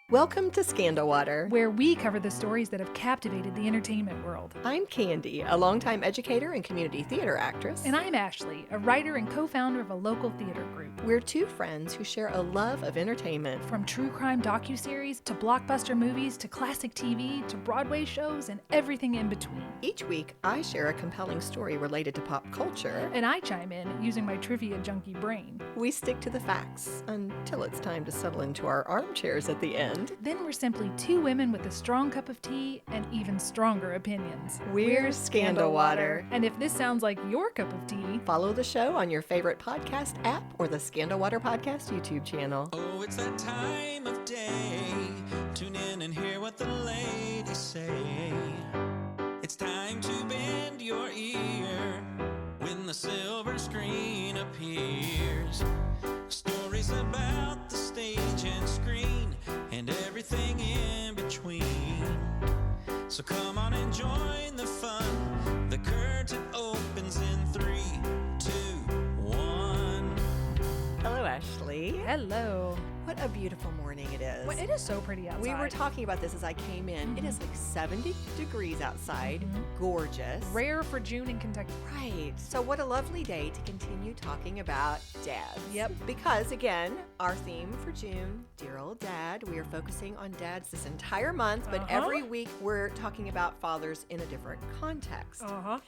Welcome to Scandalwater, where we cover the stories that have captivated the entertainment world. I'm Candy, a longtime educator and community theater actress. And I'm Ashley, a writer and co-founder of a local theater group. We're two friends who share a love of entertainment. From true crime docuseries to blockbuster movies to classic TV to Broadway shows and everything in between. Each week, I share a compelling story related to pop culture. And I chime in using my trivia junkie brain. We stick to the facts until it's time to settle into our armchairs at the end. Then we're simply two women with a strong cup of tea and even stronger opinions. We're Scandalwater. And if this sounds like your cup of tea, follow the show on your favorite podcast app or the Scandalwaterpodcast YouTube channel. Oh, it's that time of day. Tune in and hear what the ladies say. It's time to bend your ear when the silver screen appears. Stories about the stage and screen and everything in between. So come on and join the fun. The curtain opens in 3, 2, 1. Hello, Ashley. hello. What a beautiful morning it is. Well, it is so pretty outside. We were talking about this as I came in. It is like 70 degrees outside. Gorgeous. Rare for June in Kentucky. Right. So what a lovely day to continue talking about dads. Yep. Because again, our theme for June, dear old dad, we are focusing on dads this entire month, but every week we're talking about fathers in a different context.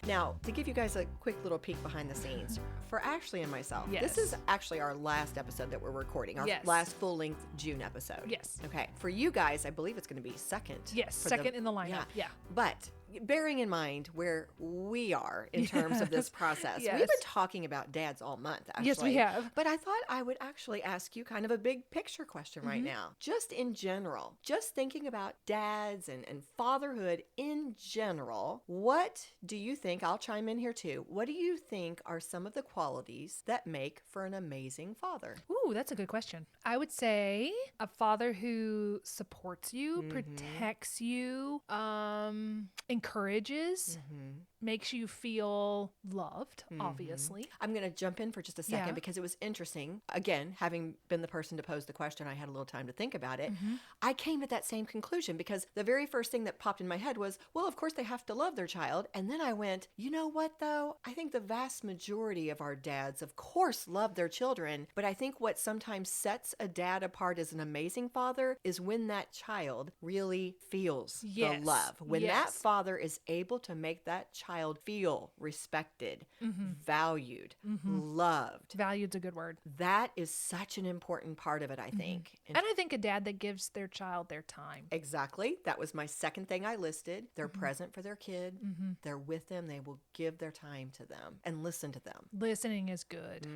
Now, to give you guys a quick little peek behind the scenes, for Ashley and myself, this is actually our last episode that we're recording, our last full-length June episode. Yes. Okay. For you guys, I believe it's going to be second. Yes, second in the lineup. Yeah. But bearing in mind where we are in terms of this process, we've been talking about dads all month, actually. Yes, we have. But I thought I would actually ask you kind of a big picture question right now. Just in general, just thinking about dads and fatherhood in general, what do you think, I'll chime in here too, what do you think are some of the qualities that make for an amazing father? Ooh, that's a good question. I would say a father who supports you, protects you, encourages, makes you feel loved, obviously. I'm going to jump in for just a second because it was interesting. Again, having been the person to pose the question, I had a little time to think about it. I came to that same conclusion because the very first thing that popped in my head was, well, of course they have to love their child. And then I went, you know what though? I think the vast majority of our dads, of course, love their children. But I think what sometimes sets a dad apart as an amazing father is when that child really feels the love. When that father is able to make that child feel respected, valued, loved. Valued's a good word. That is such an important part of it, I think. And I think a dad that gives their child their time. Exactly. That was my second thing I listed. They're present for their kid. They're with them. They will give their time to them and listen to them. Listening is good.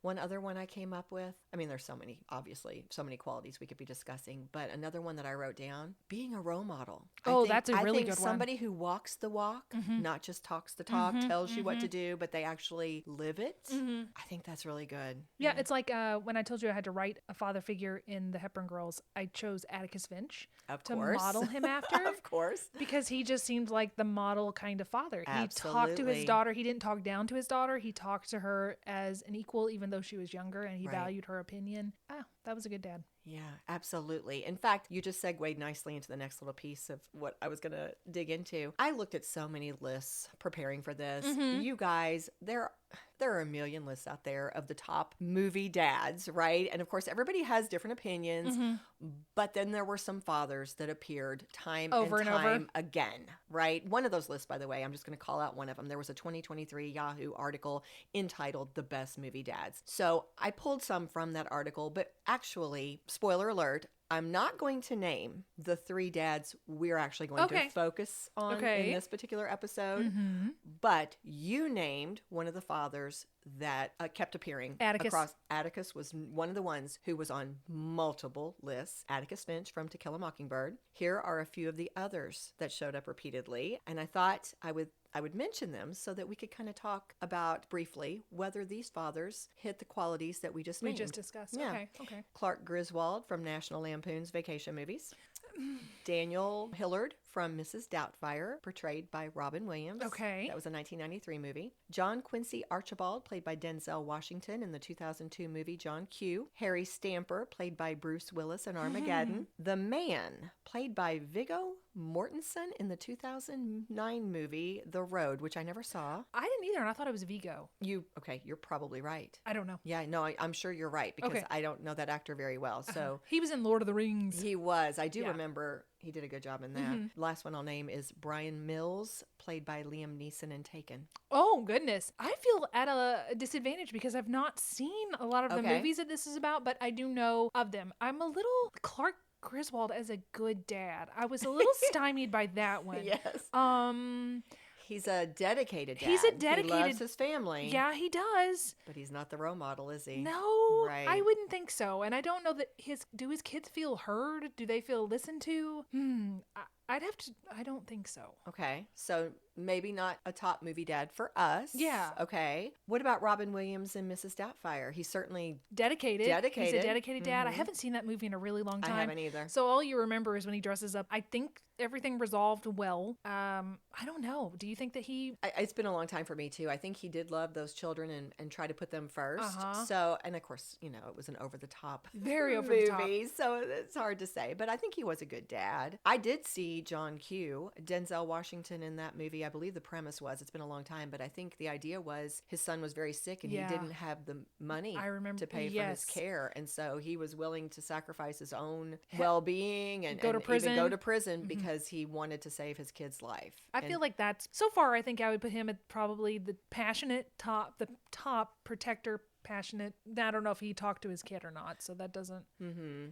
One other one I came up with, I mean, there's so many, obviously, so many qualities we could be discussing, but another one that I wrote down, being a role model. That's a really good one. Somebody who walks the walk, not just talks the talk, tells you what to do, but they actually live it. I think that's really good. Yeah, it's like when I told you I had to write a father figure in the Hepburn Girls, I chose Atticus Finch to model him after. Of course. Because he just seemed like the model kind of father. Absolutely. He talked to his daughter. He didn't talk down to his daughter. He talked to her as an equal, even though she was younger, and he valued her opinion. That was a good dad. Yeah, absolutely. In fact, you just segued nicely into the next little piece of what I was going to dig into. I looked at so many lists preparing for this. You guys, there are a million lists out there of the top movie dads, right? And of course, everybody has different opinions, but then there were some fathers that appeared time over and and time over again, right? One of those lists, by the way, I'm just going to call out one of them. There was a 2023 Yahoo article entitled The Best Movie Dads. So I pulled some from that article, but actually, spoiler alert, I'm not going to name the 3 dads we're actually going to focus on in this particular episode, but you named one of the fathers that kept appearing. Atticus was one of the ones who was on multiple lists. Atticus Finch from To Kill a Mockingbird. Here are a few of the others that showed up repeatedly, and I thought I would mention them so that we could kind of talk about briefly whether these fathers hit the qualities that we just named. We just discussed. Yeah. Okay. Clark Griswold from National Lampoon's Vacation Movies. Daniel Hillard from Mrs. Doubtfire, portrayed by Robin Williams. Okay. That was a 1993 movie. John Quincy Archibald, played by Denzel Washington in the 2002 movie John Q. Harry Stamper, played by Bruce Willis in Armageddon. The Man, played by Viggo Mortensen in the 2009 movie The Road, which I never saw. I didn't either, and I thought it was Vigo. Okay, you're probably right. I don't know. Yeah, no, I'm sure you're right because I don't know that actor very well. So He was in Lord of the Rings. he was. I do Yeah. remember he did a good job in that. Last one I'll name is Brian Mills, played by Liam Neeson in Taken. Oh, goodness. I feel at a disadvantage because I've not seen a lot of the movies that this is about, but I do know of them. I'm a little Clark Griswold as a good dad. I was a little stymied by that one. Yes. He's a dedicated dad. He's a dedicated. He loves his family. Yeah, he does. But he's not the role model, is he? No, Right. I wouldn't think so. And I don't know that do his kids feel heard? Do they feel listened to? I don't think so. Okay. So maybe not a top movie dad for us. Yeah. Okay. What about Robin Williams and Mrs. Doubtfire? He's certainly Dedicated. Dedicated. He's a dedicated dad. I haven't seen that movie in a really long time. I haven't either. So all you remember is when he dresses up. I think everything resolved well. I don't know. Do you think that he... It's been a long time for me too. I think he did love those children and try to put them first. So, and of course, it was an over-the-top Very over-the-top. movie, so it's hard to say. But I think he was a good dad. I did see John Q. Denzel Washington in that movie. I believe the premise was, it's been a long time, but I think the idea was his son was very sick and he didn't have the money to pay for his care. And so he was willing to sacrifice his own well-being and go to prison. Even go to prison because he wanted to save his kid's life. I feel like that's, so far, I think I would put him at probably the top protector, passionate. I don't know if he talked to his kid or not, so that doesn't.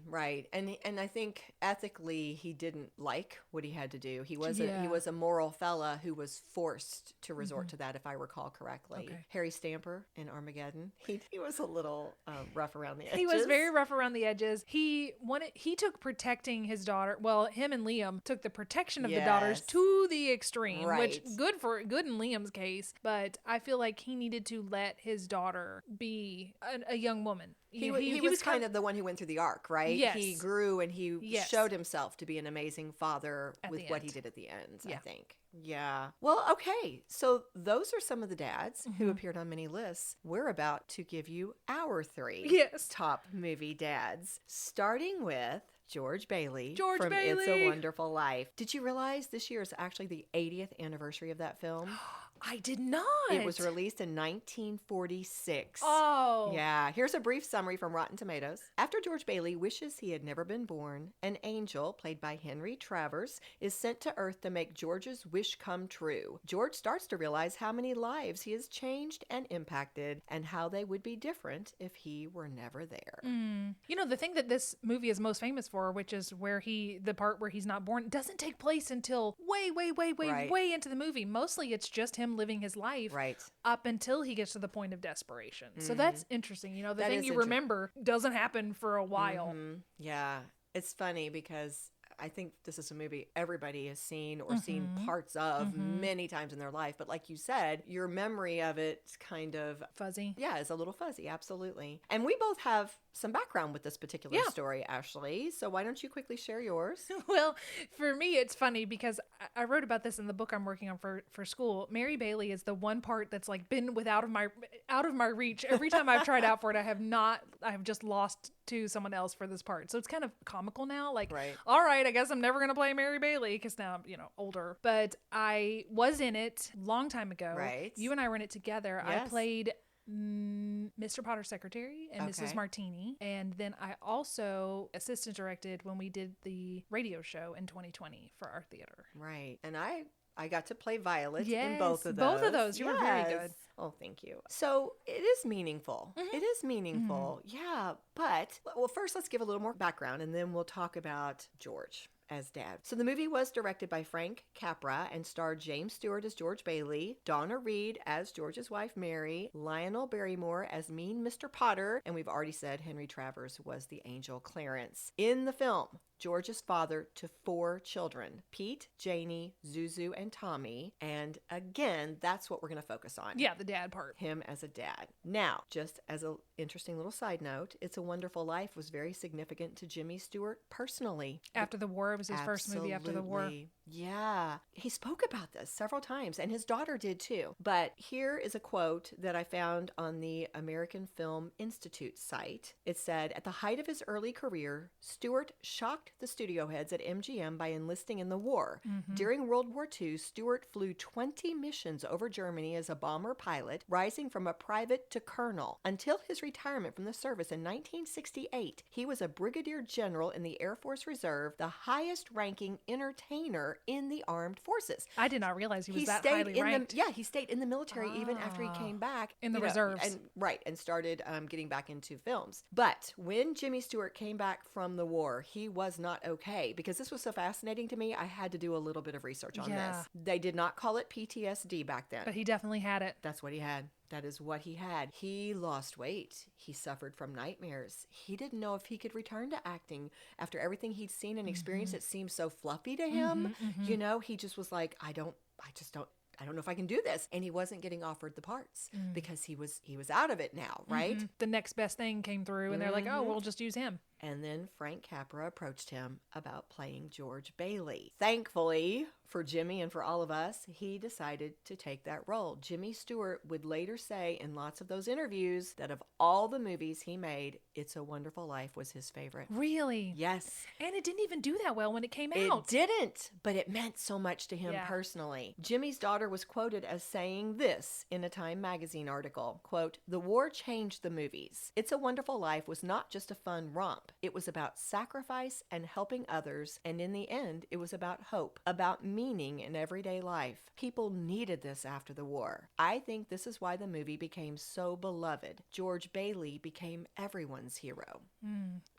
Right. And I think ethically he didn't like what he had to do. He was a moral fella who was forced to resort to that, if I recall correctly. Okay. Harry Stamper in Armageddon. He was a little rough around the edges. He was very rough around the edges. He took protecting his daughter. Well, him and Liam took the protection of the daughters to the extreme, which good in Liam's case. But I feel like he needed to let his daughter be a young woman. He was kind of the one who went through the arc, right? Yes. He grew and he showed himself to be an amazing father with what he did at the end, I think. Yeah. Well, okay. So those are some of the dads who appeared on many lists. We're about to give you our 3 top movie dads, starting with George Bailey from It's a Wonderful Life. Did you realize this year is actually the 80th anniversary of that film? I did not. It was released in 1946. Oh. Yeah. Here's a brief summary from Rotten Tomatoes. After George Bailey wishes he had never been born, an angel, played by Henry Travers, is sent to Earth to make George's wish come true. George starts to realize how many lives he has changed and impacted and how they would be different if he were never there. The thing that this movie is most famous for, which is the part where he's not born, doesn't take place until way into the movie. Mostly it's just him living his life up until he gets to the point of desperation. So that's interesting. The thing you remember doesn't happen for a while. Yeah. It's funny because I think this is a movie everybody has seen or seen parts of many times in their life. But like you said, your memory of it's kind of fuzzy. Yeah, it's a little fuzzy. Absolutely. And we both have some background with this particular story, Ashley. So why don't you quickly share yours? Well, for me, it's funny because I wrote about this in the book I'm working on for school. Mary Bailey is the one part that's like been out of my reach. Every time I've tried out for it, I have just lost to someone else for this part. So it's kind of comical now. Like, all right, I guess I'm never going to play Mary Bailey because now I'm, older. But I was in it a long time ago. Right. You and I were in it together. Yes. I played Mr. Potter's secretary and Mrs. Martini. And then I also assistant directed when we did the radio show in 2020 for our theater. Right. And I got to play Violet in both of those. Both of those. You were very good. Oh, thank you. So it is meaningful. It is meaningful. Yeah. But, well, first let's give a little more background and then we'll talk about George as dad. So the movie was directed by Frank Capra and starred James Stewart as George Bailey, Donna Reed as George's wife Mary, Lionel Barrymore as mean Mr. Potter, and we've already said Henry Travers was the angel Clarence. In the film, George is father to 4 children: Pete, Janie, Zuzu, and Tommy. And again, that's what we're going to focus on. Yeah, the dad part. Him as a dad. Now, just as an interesting little side note, It's a Wonderful Life was very significant to Jimmy Stewart personally. After the war, it was his first movie after the war. Yeah. He spoke about this several times, and his daughter did too. But here is a quote that I found on the American Film Institute site. It said, "At the height of his early career, Stewart shocked the studio heads at MGM by enlisting in the war. During World War II, Stewart flew 20 missions over Germany as a bomber pilot, rising from a private to colonel. Until his retirement from the service in 1968, he was a brigadier general in the Air Force Reserve, the highest ranking entertainer in the armed forces." I did not realize he was that highly ranked. He stayed in the military even after he came back. In the reserves. And started getting back into films. But when Jimmy Stewart came back from the war, he was not okay. Because this was so fascinating to me, I had to do a little bit of research on this. They did not call it PTSD back then. But he definitely had it. That's what he had. That is what he had. He lost weight. He suffered from nightmares. He didn't know if he could return to acting after everything he'd seen and experienced. It seemed so fluffy to him. You know, he just was like, I don't know if I can do this. And he wasn't getting offered the parts because he was out of it now, right? The next best thing came through and they're like, oh, we'll just use him. And then Frank Capra approached him about playing George Bailey. Thankfully for Jimmy and for all of us, he decided to take that role. Jimmy Stewart would later say in lots of those interviews that of all the movies he made, It's a Wonderful Life was his favorite. Really? Yes. And it didn't even do that well when it came It out. didn't, but it meant so much to him personally. Jimmy's daughter was quoted as saying this in a Time magazine article, quote, "The war changed the movies. It's a Wonderful Life was not just a fun romp. It was about sacrifice and helping others, and in the end, it was about hope, about meaning in everyday life. People needed this after the war. I think this is why the movie became so beloved. George Bailey became everyone's hero."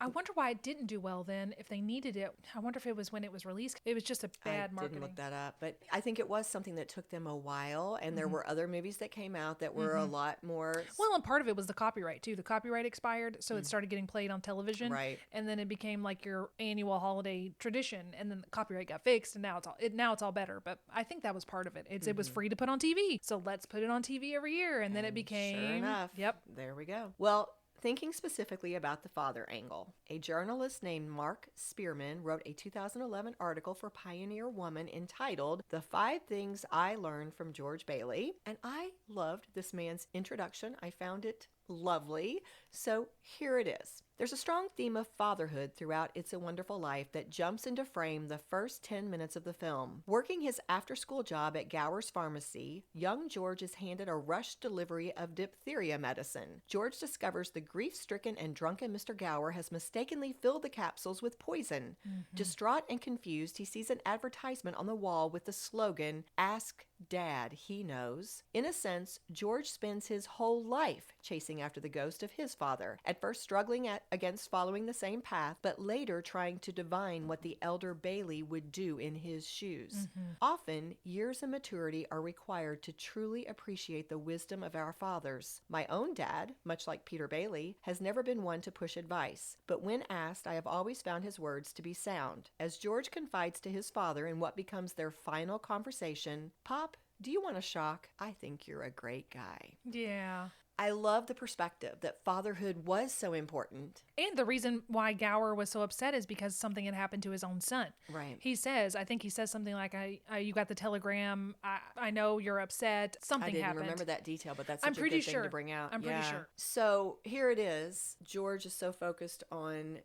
I wonder why it didn't do well then, if they needed it. I wonder if it was when it was released. It was just a bad marketing. I didn't look that up, but I think it was something that took them a while, and there were other movies that came out that were a lot more... Well, and part of it was the copyright, too. The copyright expired, so it started getting played on television. Right. And then it became like your annual holiday tradition, and then the copyright got fixed, and now it's all better. But I think that was part of it. It was free to put on TV, so let's put it on TV every year, and then it became... Sure enough. Yep. There we go. Well... Thinking specifically about the father angle, a journalist named Mark Spearman wrote a 2011 article for Pioneer Woman entitled "The 5 Things I Learned from George Bailey," and I loved this man's introduction. I found it lovely. So here it is. There's a strong theme of fatherhood throughout It's a Wonderful Life that jumps into frame the first 10 minutes of the film. Working his after-school job at Gower's Pharmacy, young George is handed a rushed delivery of diphtheria medicine. George discovers the grief-stricken and drunken Mr. Gower has mistakenly filled the capsules with poison. Distraught and confused, he sees an advertisement on the wall with the slogan, "Ask Dad, he knows." In a sense, George spends his whole life chasing after the ghost of his father, at first struggling against following the same path, but later trying to divine what the elder Bailey would do in his shoes. Often, years of maturity are required to truly appreciate the wisdom of our fathers. My own dad, much like Peter Bailey, has never been one to push advice, but when asked, I have always found his words to be sound. As George confides to his father in what becomes their final conversation, "Pop, do you want a shock? I think you're a great guy." Yeah. I love the perspective that fatherhood was so important. And the reason why Gower was so upset is because something had happened to his own son. Right. I think he says something like, you got the telegram. I know you're upset. Something happened. I didn't remember that detail, but that's such a good thing to bring out. I'm pretty sure. So here it is. George is so focused on,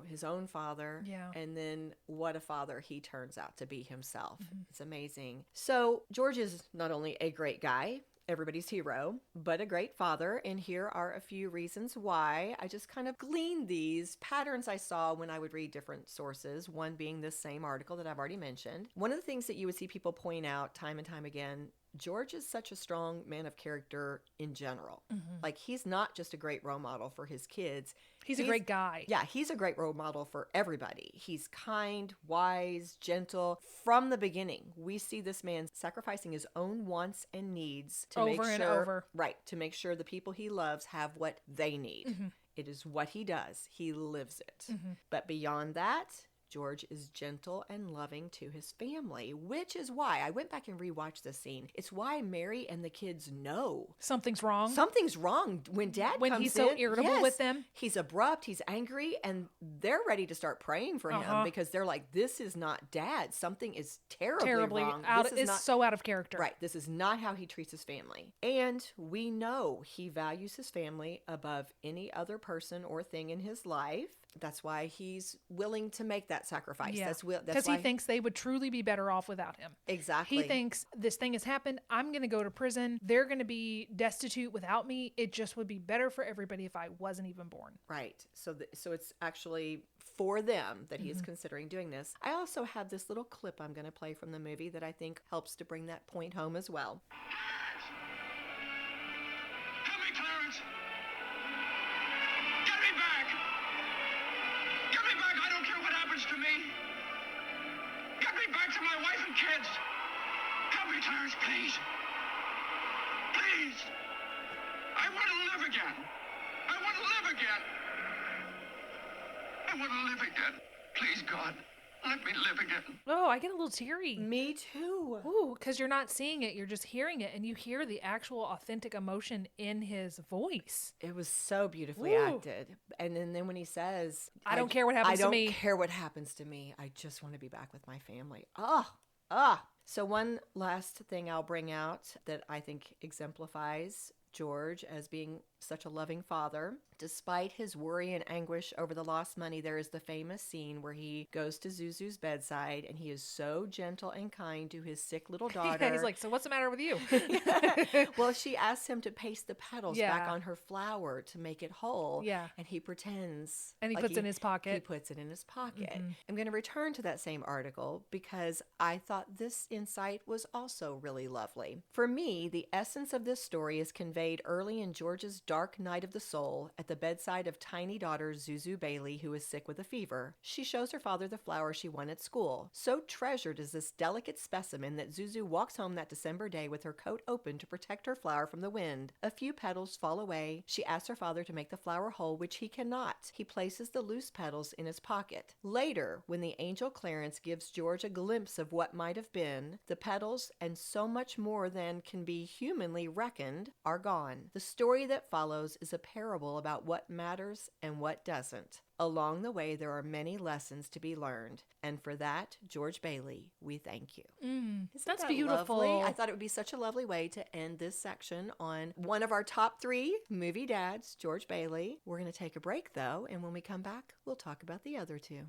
his own father. Yeah. And then what a father he turns out to be himself. It's amazing. So George is not only a great guy, everybody's hero, but a great father. And here are a few reasons why. I just kind of gleaned these patterns I saw when I would read different sources, one being this same article that I've already mentioned. One of the things that you would see people point out time and time again, George is such a strong man of character in general. Like, he's not just a great role model for his kids. He's a great guy. Yeah, he's a great role model for everybody. He's kind, wise, gentle. From the beginning, we see this man sacrificing his own wants and needs to make sure, right, to make sure the people he loves have what they need. It is what he does. He lives it. But beyond that, George is gentle and loving to his family, which is why I went back and rewatched this scene. It's why Mary and the kids know Something's wrong. something's wrong when Dad When comes he's so in. irritable Yes, with them. he's abrupt, he's angry, and they're ready to start praying for him because they're like, this is not Dad. Something is terribly wrong. Out. This is not so out of character. right. This is not how he treats his family. And we know he values his family above any other person or thing in his life. That's why he's willing to make that sacrifice. Yeah. That's Because he thinks they would truly be better off without him. Exactly. He thinks this thing has happened. I'm going to go to prison. They're going to be destitute without me. It just would be better for everybody if I wasn't even born. Right. So it's actually for them that he is considering doing this. I also have this little clip I'm going to play from the movie that I think helps to bring that point home as well. Help me, Clarence! Get me back! Get me back! I don't care what happens to me! Get me back to my wife and kids! Help me, Clarence, please! Please! I want to live again! I want to live again! I want to live again! Please, God, let me live again! Oh, I get a little teary. Me too. Ooh, because you're not seeing it. You're just hearing it. And you hear the actual authentic emotion in his voice. It was so beautifully Ooh. acted. And then when he says, I don't care what happens to me. I don't care what happens to me. I just want to be back with my family. So one last thing I'll bring out that I think exemplifies George as being such a loving father. Despite his worry and anguish over the lost money, there is the famous scene where he goes to Zuzu's bedside and he is so gentle and kind to his sick little daughter. He's like, so what's the matter with you? Well, she asks him to paste the petals Yeah. back on her flower to make it whole. Yeah. And he pretends. And he puts it in his pocket. He puts it in his pocket. I'm going to return to that same article because I thought this insight was also really lovely. For me, the essence of this story is conveyed early in George's dark night of the soul at the bedside of tiny daughter Zuzu Bailey, who is sick with a fever. She shows her father the flower she won at school. So treasured is this delicate specimen that Zuzu walks home that December day with her coat open to protect her flower from the wind. A few petals fall away. She asks her father to make the flower whole, which he cannot. He places the loose petals in his pocket. Later, when the angel Clarence gives George a glimpse of what might have been, the petals and so much more than can be humanly reckoned are gone. The story that follows is a parable about what matters and what doesn't. Along the way, there are many lessons to be learned. And for that, George Bailey, we thank you. Isn't That's that beautiful. lovely? I thought it would be such a lovely way to end this section on one of our top 3 movie dads, George Bailey. We're going to take a break, though, and when we come back, we'll talk about the other 2.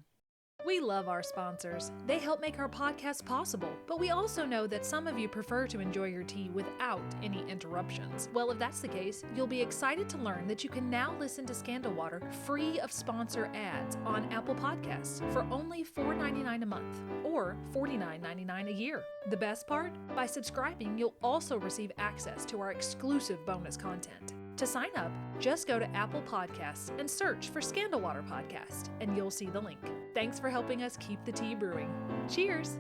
We love our sponsors. They help make our podcast possible, but we also know that some of you prefer to enjoy your tea without any interruptions. Well, if that's the case, you'll be excited to learn that you can now listen to Scandal Water free of sponsor ads on Apple Podcasts for only $4.99 a month or $49.99 a year. The best part? By subscribing, you'll also receive access to our exclusive bonus content. To sign up, just go to Apple Podcasts and search for Scandal Water Podcast, and you'll see the link. Thanks for helping us keep the tea brewing. Cheers!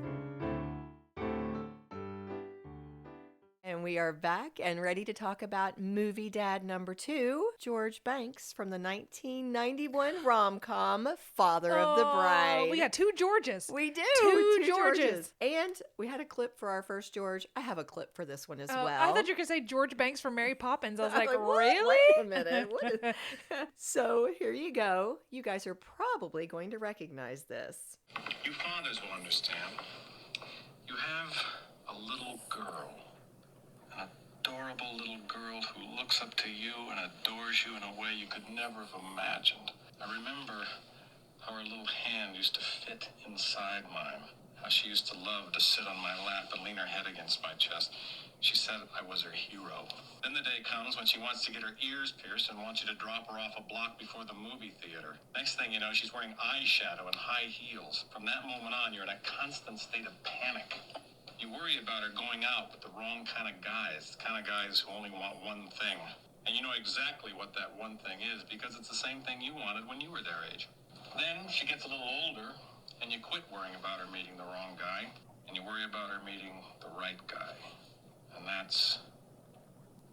And we are back and ready to talk about movie dad number 2, George Banks, from the 1991 rom-com Father of the Bride. We got 2 Georges. We do. Two Georges. And we had a clip for our first George. I have a clip for this one as well. I thought you were going to say George Banks from Mary Poppins. I was like, what? really? Wait a minute. What is... So here you go. You guys are probably going to recognize this. You fathers will understand. You have a little girl. An adorable little girl who looks up to you and adores you in a way you could never have imagined. I remember how her little hand used to fit inside mine. How she used to love to sit on my lap and lean her head against my chest. She said I was her hero. Then the day comes when she wants to get her ears pierced and wants you to drop her off a block before the movie theater. Next thing you know, she's wearing eyeshadow and high heels. From that moment on, you're in a constant state of panic. You worry about her going out with the wrong kind of guys, the kind of guys who only want one thing. And you know exactly what that one thing is because it's the same thing you wanted when you were their age. Then she gets a little older, and you quit worrying about her meeting the wrong guy, and you worry about her meeting the right guy. And that's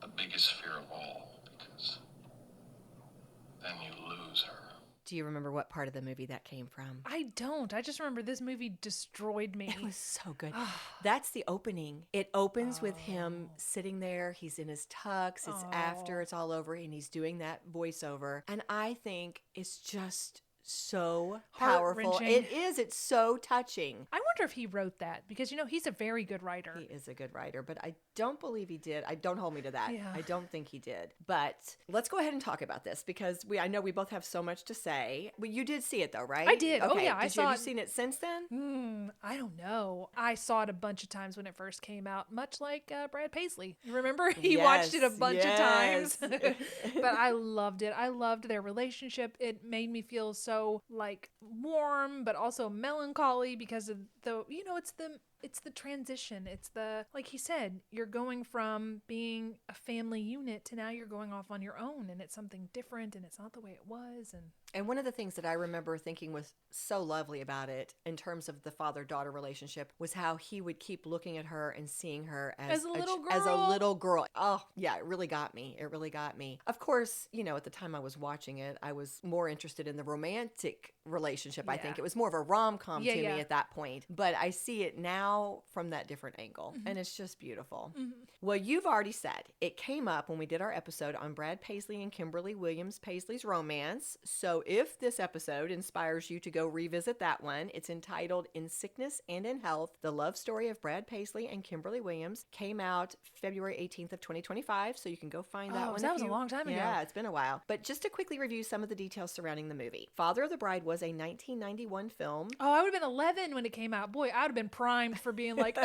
the biggest fear of all, because then you lose her. Do you remember what part of the movie that came from? I don't. I just remember this movie destroyed me. It was so good. That's the opening. It opens with him sitting there. He's in his tux. It's after it's all over, and he's doing that voiceover. And I think it's just so powerful. Heart-wrenching. It is. It's so touching. I wonder if he wrote that because, he's a very good writer. He is a good writer, but I don't believe he did. Don't hold me to that. Yeah. I don't think he did. But let's go ahead and talk about this because I know we both have so much to say. Well, you did see it though, right? I did. Okay. Oh yeah, I saw Have it. you seen it since then? I don't know. I saw it a bunch of times when it first came out, much like Brad Paisley. You remember? He watched it a bunch of times. But I loved it. I loved their relationship. It made me feel so warm, but also melancholy because of it's the transition. It's like he said, you're going from being a family unit to now you're going off on your own, and it's something different, and it's not the way it was. And one of the things that I remember thinking was so lovely about it in terms of the father-daughter relationship was how he would keep looking at her and seeing her as a little girl. Oh, yeah, it really got me. It really got me. Of course, at the time I was watching it, I was more interested in the romantic relationship. I think it was more of a rom-com to me at that point. But I see it now from that different angle, and it's just beautiful. Well, you've already said it came up when we did our episode on Brad Paisley and Kimberly Williams Paisley's romance. So if this episode inspires you to go revisit that one, it's entitled In Sickness and in Health, The Love Story of Brad Paisley and Kimberly Williams. Came out February 18th of 2025, so you can go find that one. That was a long time ago. Yeah, it's been a while. But just to quickly review some of the details surrounding the movie. Father of the Bride was a 1991 film. Oh, I would have been 11 when it came out. Boy, I would have been primed for being like,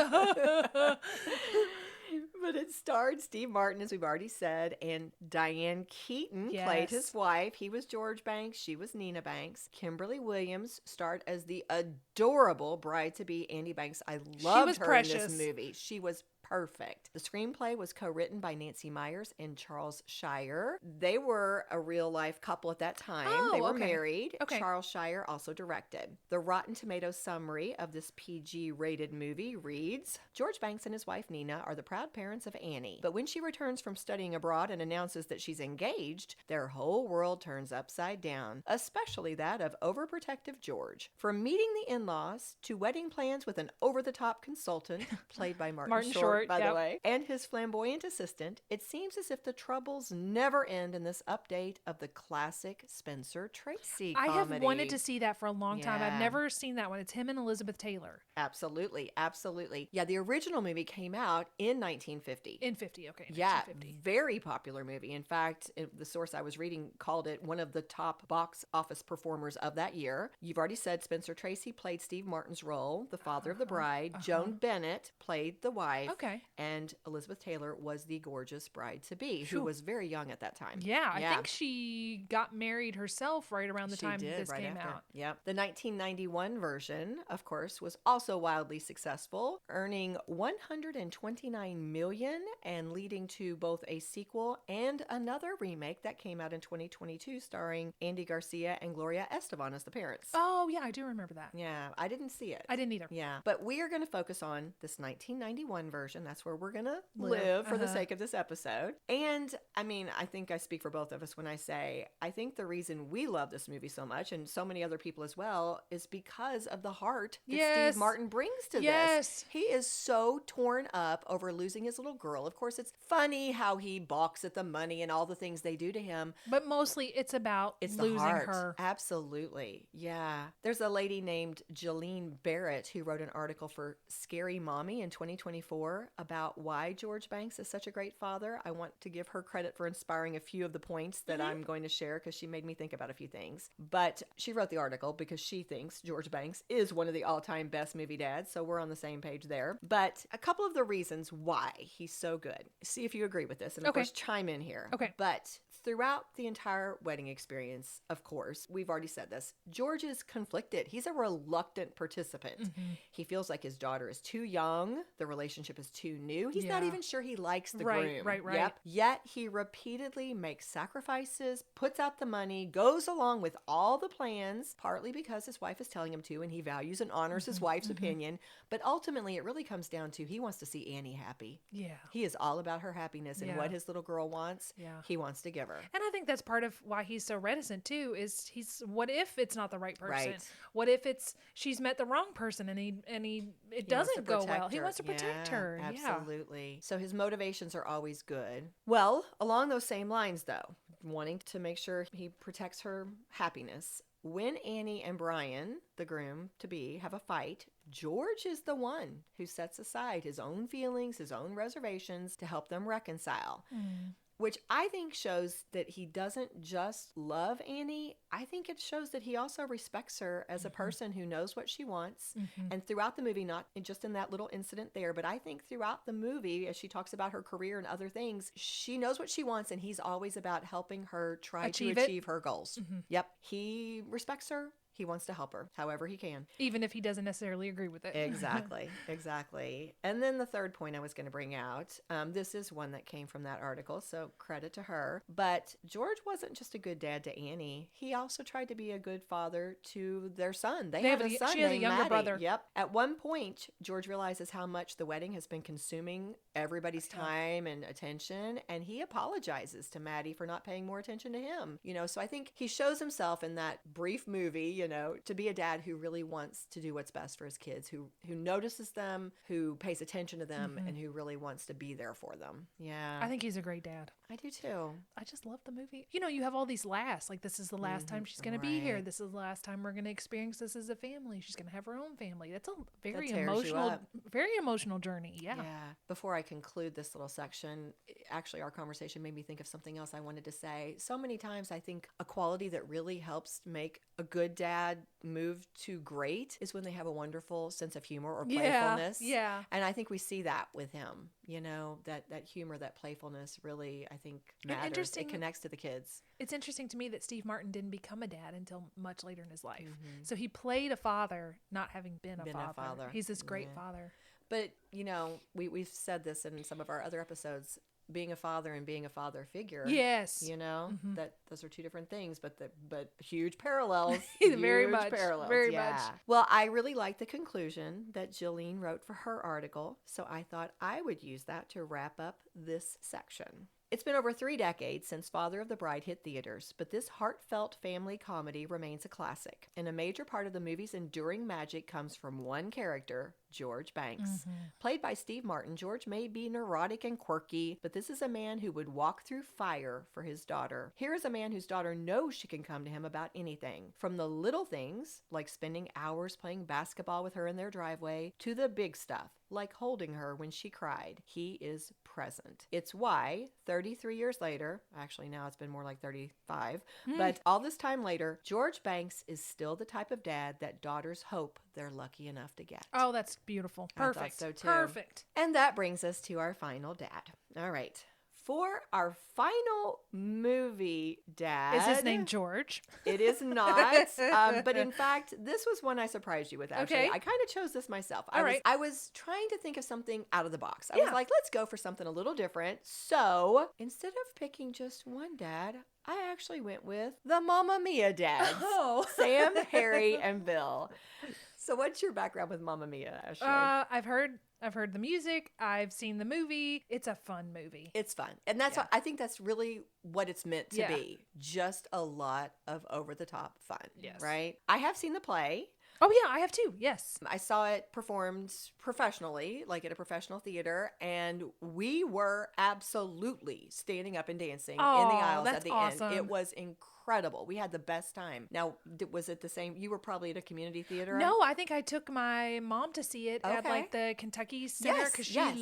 But it starred Steve Martin, as we've already said, and Diane Keaton played his wife. He was George Banks. She was Nina Banks. Kimberly Williams starred as the adorable bride-to-be Andy Banks. I loved her in this movie. She was perfect. The screenplay was co-written by Nancy Myers and Charles Shire. They were a real-life couple at that time. They were married. Charles Shire also directed. The Rotten Tomatoes summary of this PG-rated movie reads, George Banks and his wife Nina are the proud parents of Annie. But when she returns from studying abroad and announces that she's engaged, their whole world turns upside down, especially that of overprotective George. From meeting the in-laws to wedding plans with an over-the-top consultant, played by Martin Short, by the way, and his flamboyant assistant, it seems as if the troubles never end in this update of the classic Spencer Tracy comedy. I have wanted to see that for a long time. I've never seen that one. It's him and Elizabeth Taylor. Absolutely. Absolutely. Yeah, the original movie came out in 1950. In 50, okay. Yeah, very popular movie. In fact, the source I was reading called it one of the top box office performers of that year. You've already said Spencer Tracy played Steve Martin's role, the father of the bride. Joan Bennett played the wife. Okay. And Elizabeth Taylor was the gorgeous bride-to-be, who was very young at that time. Yeah, I think she got married herself right around the time this came out. Yeah. The 1991 version, of course, was also wildly successful, earning $129 million and leading to both a sequel and another remake that came out in 2022 starring Andy Garcia and Gloria Estefan as the parents. Oh, yeah, I do remember that. Yeah, I didn't see it. I didn't either. Yeah, but we are going to focus on this 1991 version. That's where we're going to live for the sake of this episode. And I mean, I think I speak for both of us when I say, I think the reason we love this movie so much, and so many other people as well, is because of the heart that Steve Martin brings to this. He is so torn up over losing his little girl. Of course, it's funny how he balks at the money and all the things they do to him. But mostly it's about losing her. Absolutely. Yeah. There's a lady named Jolene Barrett who wrote an article for Scary Mommy in 2024 about why George Banks is such a great father. I want to give her credit for inspiring a few of the points that I'm going to share because she made me think about a few things. But she wrote the article because she thinks George Banks is one of the all-time best movie dads, so we're on the same page there. But a couple of the reasons why he's so good. See if you agree with this, and of course chime in here. Okay. But throughout the entire wedding experience, of course, we've already said this, George is conflicted. He's a reluctant participant. He feels like his daughter is too young, the relationship is too new. He's not Yeah. even sure he likes the Right, groom. right. Yep. Yet he repeatedly makes sacrifices, puts out the money, goes along with all the plans, partly because his wife is telling him to, and he values and honors his wife's opinion. But ultimately, it really comes down to he wants to see Annie happy. Yeah. He is all about her happiness, and Yeah. what his little girl wants, Yeah. he wants to give her. And I think that's part of why he's so reticent too. Is he's what if it's not the right person? Right. What if she's met the wrong person and it He wants to doesn't go well? protect He her. wants to protect Yeah, her. Yeah. Absolutely. So his motivations are always good. Well, along those same lines, though, wanting to make sure he protects her happiness. When Annie and Brian, the groom to be, have a fight, George is the one who sets aside his own feelings, his own reservations to help them reconcile. Which I think shows that he doesn't just love Annie. I think it shows that he also respects her as a person who knows what she wants. And throughout the movie, not just in that little incident there, but I think throughout the movie, as she talks about her career and other things, she knows what she wants, and he's always about helping her try Achieve to it. achieve her goals. Yep. He respects her. He wants to help her however he can. Even if he doesn't necessarily agree with it. Exactly. Exactly. And then the third point I was going to bring out, this is one that came from that article, so credit to her. But George wasn't just a good dad to Annie. He also tried to be a good father to their son. They have a son she has a named younger Maddie. brother. Yep. At one point, George realizes how much the wedding has been consuming everybody's time and attention, and he apologizes to Maddie for not paying more attention to him. So I think he shows himself in that brief movie, to be a dad who really wants to do what's best for his kids, who notices them, who pays attention to them, and who really wants to be there for them. Yeah. I think he's a great dad. I do too. I just love the movie. You have all these lasts. Like, this is the last time she's going to be here. Right. This is the last time we're going to experience this as a family. She's going to have her own family. That's a very tears you up. very emotional journey. Yeah. Before I conclude this little section, actually our conversation made me think of something else I wanted to say. So many times I think a quality that really helps make a good dad move to great is when they have a wonderful sense of humor or playfulness. Yeah. And I think we see that with him, that humor, that playfulness really, I think, matters. interesting- It connects to the kids. It's interesting to me that Steve Martin didn't become a dad until much later in his life. So he played a father, not having been a father. He's this great father. But, we've said this in some of our other episodes, being a father and being a father figure. Yes. That those are two different things, but huge parallels. Very Huge much. parallels. Very yeah. much. Well, I really like the conclusion that Jillian wrote for her article, so I thought I would use that to wrap up this section. It's been over 3 decades since Father of the Bride hit theaters, but this heartfelt family comedy remains a classic. And a major part of the movie's enduring magic comes from one character, George Banks. Played by Steve Martin, George may be neurotic and quirky, but this is a man who would walk through fire for his daughter. Here is a man whose daughter knows she can come to him about anything. From the little things, like spending hours playing basketball with her in their driveway, to the big stuff, like holding her when she cried. He is present. It's why 33 years later, actually now it's been more like 35, but all this time later, George Banks is still the type of dad that daughters hope they're lucky enough to get. Oh, that's beautiful. I thought Perfect. so, too. Perfect. And that brings us to our final dad. All right. For our final movie dad. Is his name George? It is not. But in fact, this was one I surprised you with, actually. Okay. I kind of chose this myself. All right. I was trying to think of something out of the box. I Yeah. was like, let's go for something a little different. So instead of picking just one dad, I actually went with the Mamma Mia dads. Oh. Sam, Harry, and Bill. So what's your background with Mamma Mia, Ashley? I've heard the music. I've seen the movie. It's a fun movie. It's fun. And that's what I think that's really what it's meant to Yeah. be. Just a lot of over-the-top fun. Yes. Right? I have seen the play. Oh yeah, I have too. Yes. I saw it performed professionally, like at a professional theater, and we were absolutely standing up and dancing in the Oh, aisles at that's the awesome. end. It was incredible. We had the best time. Now, was it the same? You were probably at a community theater? No, I think I took my mom to see it at Okay. like the Kentucky Center Yes, because yes.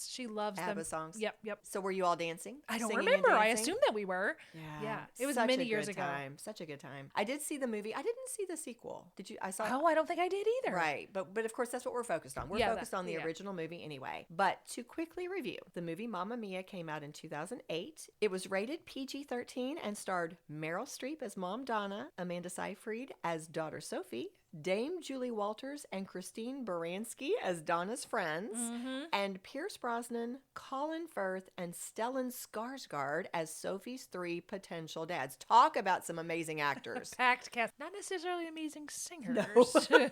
she loves ABBA them. songs. Yep. So were you all dancing? I don't Singing and remember. I dancing? assumed that we were. Yeah. It was such many a years good ago. time. Such a good time. I did see the movie. I didn't see the sequel. Did you? I saw. Oh, I don't think I did either. Right, but of course that's what we're focused on. We're Yeah, focused on the yeah. original movie anyway. But to quickly review, the movie Mamma Mia came out in 2008. It was rated PG-13 and starred Meryl Streep as Mom Donna, Amanda Seyfried as daughter Sophie, Dame Julie Walters and Christine Baranski as Donna's friends, and Pierce Brosnan, Colin Firth, and Stellan Skarsgård as Sophie's 3 potential dads. Talk about some amazing actors. Packed cast. Not necessarily amazing singers. No.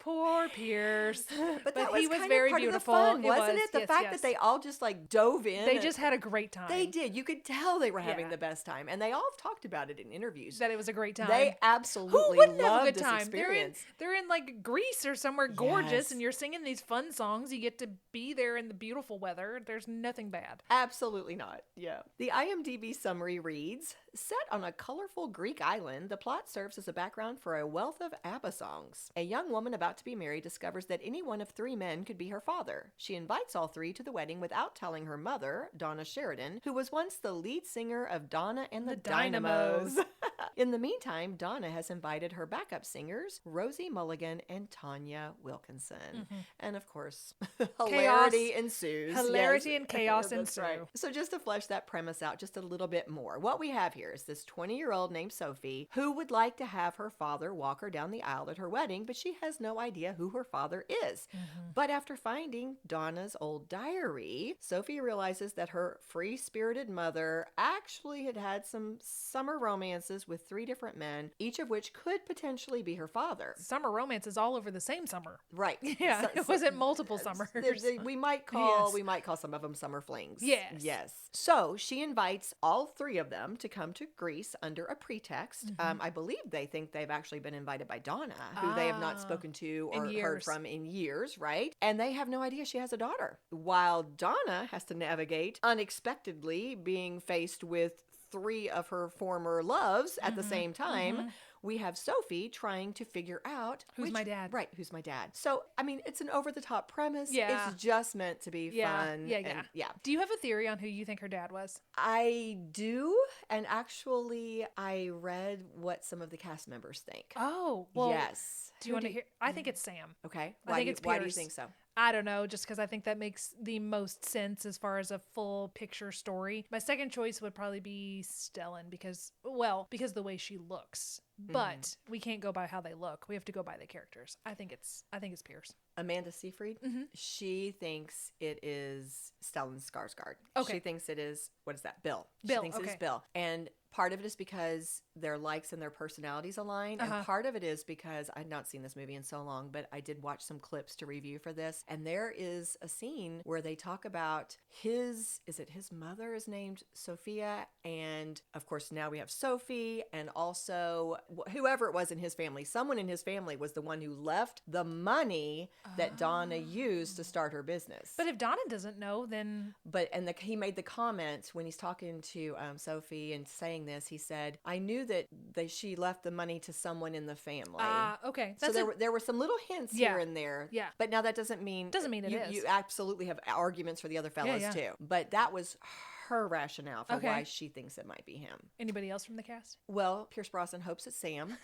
Poor Pierce. But that he was kind very of part beautiful. of the fun, It wasn't was. it? The Yes, fact yes. that they all just like dove in. They just had a great time. They did. You could tell they were having Yeah. the best time. And they all have talked about it in interviews. That it was a great time. They Who absolutely wouldn't have a loved good this time? experience. They're in like Greece or somewhere gorgeous, Yes. and you're singing these fun songs. You get to be there in the beautiful weather. There's nothing bad. Absolutely not. Yeah. The IMDb summary reads, set on a colorful Greek island, the plot serves as a background for a wealth of ABBA songs. A young woman about to be married discovers that any one of 3 men could be her father. She invites all 3 to the wedding without telling her mother, Donna Sheridan, who was once the lead singer of Donna and the Dynamos. In the meantime, Donna has invited her backup singers, Rosie Mulligan and Tanya Wilkinson. And of course, hilarity ensues. Hilarity Yes. and chaos That's right. ensue. So just to flesh that premise out just a little bit more, what we have here is this 20-year-old named Sophie who would like to have her father walk her down the aisle at her wedding, but she has no idea who her father is. But after finding Donna's old diary, Sophie realizes that her free-spirited mother actually had some summer romances with 3 different men, each of which could potentially be her father. Summer romance is all over the same summer. Right. Yeah, it wasn't multiple summers. We might call Yes. some of them summer flings. Yes. Yes. So she invites all 3 of them to come to Greece under a pretext. I believe they think they've actually been invited by Donna, who they have not spoken to or In heard years. from in years, right? And they have no idea she has a daughter. While Donna has to navigate unexpectedly being faced with 3 of her former loves at the same time. We have Sophie trying to figure out Who's my dad? Right, who's my dad? So, I mean, it's an over-the-top premise. Yeah. It's just meant to be fun. and- yeah. Do you have a theory on who you think her dad was? I do, and actually, I read what some of the cast members think. Oh, well. Yes. Do you want to hear? I think it's Sam. Okay. I think it's why do you Pierce. think so? I don't know, just because I think that makes the most sense as far as a full picture story. My second choice would probably be Stellan because the way she looks. But we can't go by how they look. We have to go by the characters. I think it's Pierce. Amanda Seyfried, she thinks it is Stellan Skarsgård. Okay. She thinks it is, what is that, Bill. Bill, She thinks it is okay. Bill. And part of it is because their likes and their personalities align. And part of it is because I'd not seen this movie in so long, but I did watch some clips to review for this. And there is a scene where they talk about his mother is named Sophia. And of course, now we have Sophie and also whoever it was in his family. Someone in his family was the one who left the money that Donna used to start her business. But if Donna doesn't know, then He made the comment when he's talking to Sophie and saying this. He said, "I knew that she left the money to someone in the family." okay. So there were some little hints here and there. Yeah. But now that doesn't mean it you, is. You absolutely have arguments for the other fellas yeah. too. But that was her rationale for Okay. why she thinks it might be him. Anybody else from the cast? Well, Pierce Brosnan hopes it's Sam.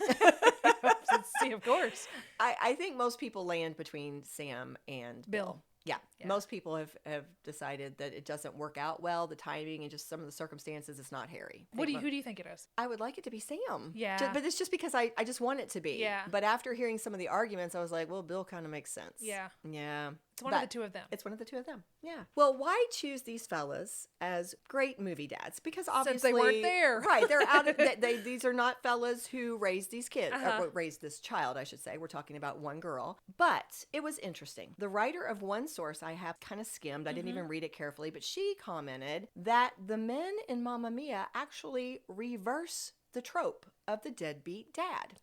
See, of course. I think most people land between Sam and Bill. Yeah. Most people have decided that it doesn't work out well, the timing and just some of the circumstances. It's not Harry. Who do you think it is? I would like it to be Sam. Yeah. But it's just because I just want it to be. Yeah. But after hearing some of the arguments, I was like, well, Bill kind of makes sense. Yeah. Yeah. It's one of the two of them. It's one of the 2 of them. Yeah. Well, why choose these fellas as great movie dads? Because obviously they weren't there. Right. They're out of these are not fellas who raised these kids, or raised this child, I should say. We're talking about one girl. But it was interesting. The writer of one source I have kind of skimmed, I didn't even read it carefully, but she commented that the men in Mamma Mia actually reverse the trope of the deadbeat dad.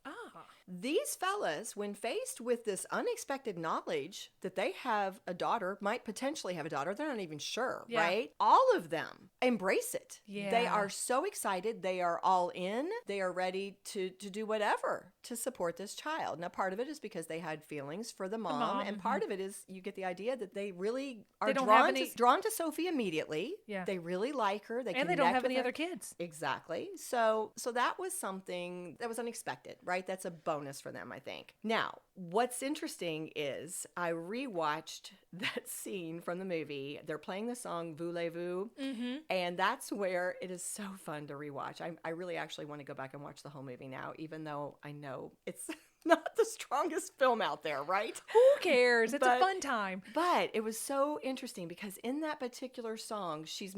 These fellas, when faced with this unexpected knowledge that they have a daughter, might potentially have a daughter, they're not even sure, right? All of them embrace it. Yeah. They are so excited. They are all in. They are ready to do whatever to support this child. Now, part of it is because they had feelings for the mom, and part of it is you get the idea that they really are drawn to Sophie immediately. Yeah. They really like her. And they don't have any other kids. Exactly. So that was something that was unexpected, right? That's a bonus for them, I think. Now, what's interesting is I rewatched that scene from the movie. They're playing the song Voulez-Vous, and that's where it is so fun to rewatch. I really actually want to go back and watch the whole movie now, even though I know it's not the strongest film out there, right? Who cares? It's a But- fun time. But it was so interesting because in that particular song, she's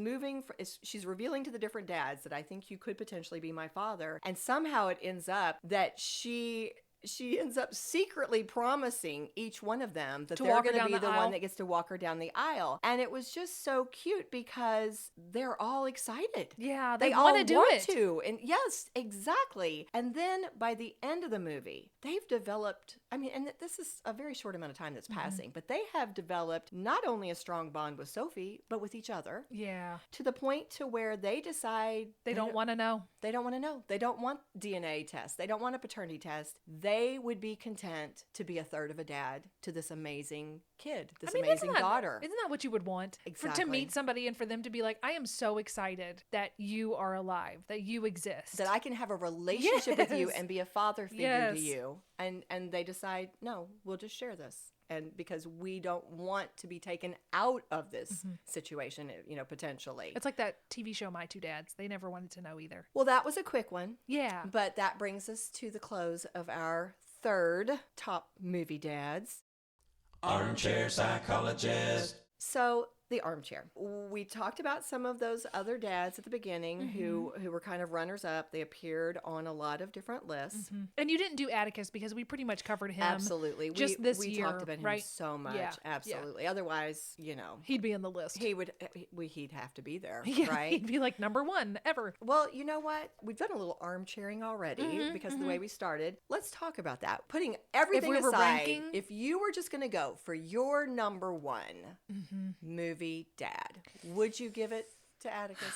she's revealing to the different dads that I think you could potentially be my father. And somehow it ends up that she ends up secretly promising each one of them that To they're walk her going to down be the the aisle. one that gets to walk her down the aisle. And it was just so cute because they're all excited. Yeah, They they all want to do want it. to. And yes, exactly. And then by the end of the movie, they've developed, I mean, and this is a very short amount of time that's passing, but they have developed not only a strong bond with Sophie, but with each other Yeah. to the point to where they decide They don't want to know. they don't want to know. They don't want DNA tests. They don't want a paternity test. They would be content to be a third of a dad to this amazing kid, this amazing isn't that, daughter. Isn't that what you would want? To Exactly. meet somebody and for them to be like, I am so excited that you are alive, that you exist. That I can have a relationship with you Yes. and be a father figure Yes. to you. And they decide, no, we'll just share this. And because we don't want to be taken out of this situation, potentially. It's like that TV show, My Two Dads. They never wanted to know either. Well, that was a quick one. Yeah. But that brings us to the close of our third top movie dads. Armchair psychologist. So the armchair. We talked about some of those other dads at the beginning who were kind of runners up. They appeared on a lot of different lists. And you didn't do Atticus because we pretty much covered him. Absolutely. Just this we year, talked about him right? so much. Yeah, yeah. Absolutely. Otherwise, He'd be in the list. he'd have to be there, Yeah, right? he'd be like number one ever. Well, you know what? We've done a little armchairing already because of the way we started. Let's talk about that. Putting everything we were aside, ranking? if you were just going to go for your number one movie dad, would you give it to Atticus?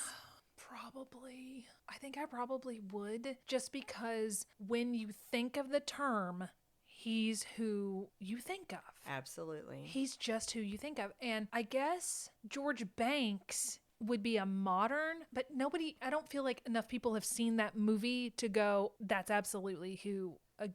Probably. I think I probably would, just because when you think of the term, he's who you think of. Absolutely. He's just who you think of. And I guess George Banks would be a modern, but I don't feel like enough people have seen that movie to go, that's absolutely who a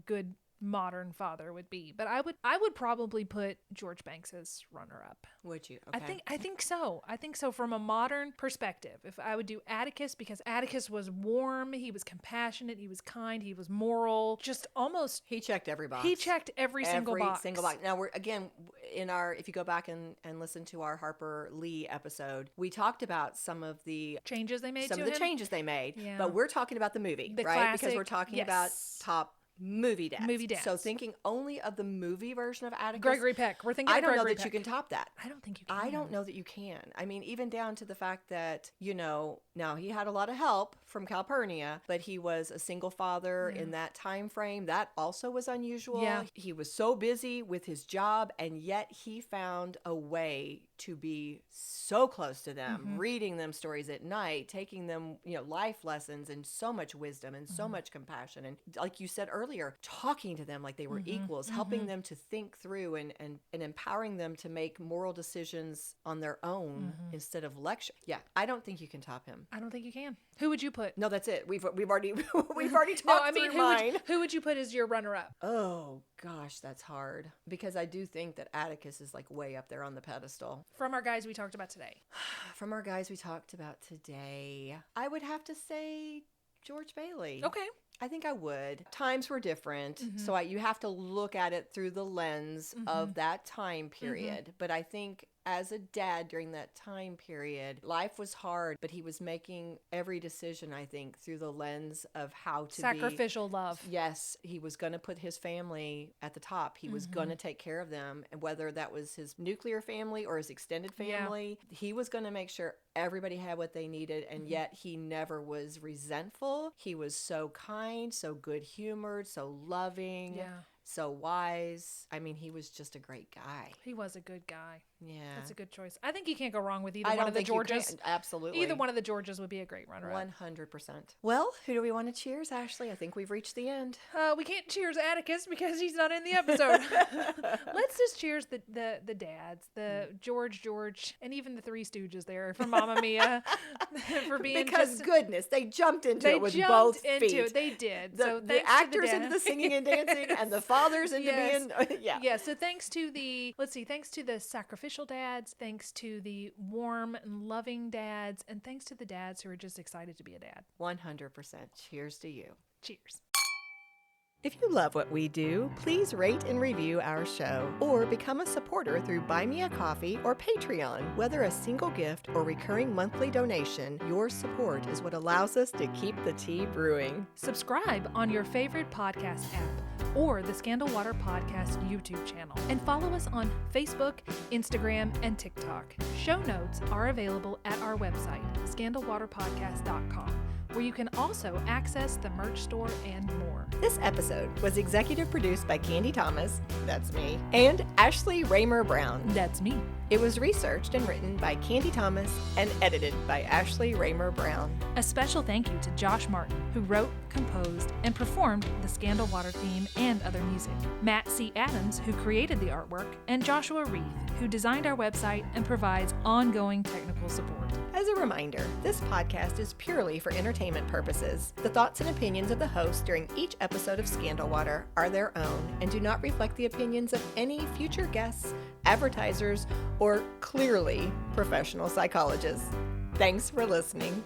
good modern father would be. But I would probably put George Banks as runner up. Would you? Okay. I think so. I think so from a modern perspective. If I would do Atticus, because Atticus was warm, he was compassionate, he was kind, he was moral, just almost He checked every box. he checked every single box. Now we're again if you go back and listen to our Harper Lee episode, we talked about some of the Changes they made some to of the him. changes they made. Yeah. But we're talking about the movie, The right? Because we're classic, talking about yes. top movie dads. Movie dads. So thinking only of the movie version of Atticus. Gregory Peck. We're thinking I of don't know Gregory that you Peck. can top that. I don't think you can. I don't know that you can. I mean, even down to the fact that, now he had a lot of help from Calpurnia, but he was a single father in that time frame. That also was unusual. Yeah. He was so busy with his job, and yet he found a way to be so close to them, reading them stories at night, taking them, life lessons and so much wisdom and so much compassion. And like you said earlier, talking to them like they were equals, helping them to think through and empowering them to make moral decisions on their own instead of lecture. Yeah, I don't think you can top him. I don't think you can. Who would you put? No, that's it. We've already talked No, I mean, through mine. who would you put as your runner up? Oh gosh, that's hard because I do think that Atticus is like way up there on the pedestal. From our guys we talked about today. From our guys we talked about today, I would have to say George Bailey. Okay. I think I would. Times were different, so you have to look at it through the lens of that time period. But I think as a dad during that time period, life was hard, but he was making every decision, I think, through the lens of how to Sacrificial love. Yes, he was going to put his family at the top. He was going to take care of them, and whether that was his nuclear family or his extended family, he was going to make sure everybody had what they needed, and yet he never was resentful. He was so kind, so good-humored, so loving. Yeah. So wise. I mean, he was just a great guy. He was a good guy. Yeah. That's a good choice. I think you can't go wrong with either I one don't of the think you Georges. can. Absolutely. Either one of the Georges would be a great runner-up. 100%. Well, who do we want to cheers, Ashley? I think we've reached the end. We can't cheers Atticus because he's not in the episode. Let's just cheers the dads, the George, and even the Three Stooges there from Mamma Mia for being Because just, goodness, they jumped into they it with jumped both into feet. it. They did. The, So the thanks to actors into dads. the singing and dancing, and the fathers into Yes. being Yeah, so thanks to the sacrificial dads, thanks to the warm and loving dads, and thanks to the dads who are just excited to be a dad. 100%. Cheers to you. Cheers. If you love what we do, please rate and review our show or become a supporter through Buy Me a Coffee or Patreon. Whether a single gift or recurring monthly donation, your support is what allows us to keep the tea brewing. Subscribe on your favorite podcast app or the Scandal Water Podcast YouTube channel, and follow us on Facebook, Instagram, and TikTok. Show notes are available at our website, scandalwaterpodcast.com, where you can also access the merch store and more. This episode was executive produced by Candy Thomas, that's me, and Ashley Raymer Brown. That's me. It was researched and written by Candy Thomas and edited by Ashley Raymer Brown. A special thank you to Josh Martin, who wrote, composed, and performed the Scandal Water theme and other music, Matt C. Adams, who created the artwork, and Joshua Reeve, who designed our website and provides ongoing technical support. As a reminder, this podcast is purely for entertainment purposes. The thoughts and opinions of the hosts during each episode of Scandal Water are their own and do not reflect the opinions of any future guests, advertisers, or clearly professional psychologists. Thanks for listening.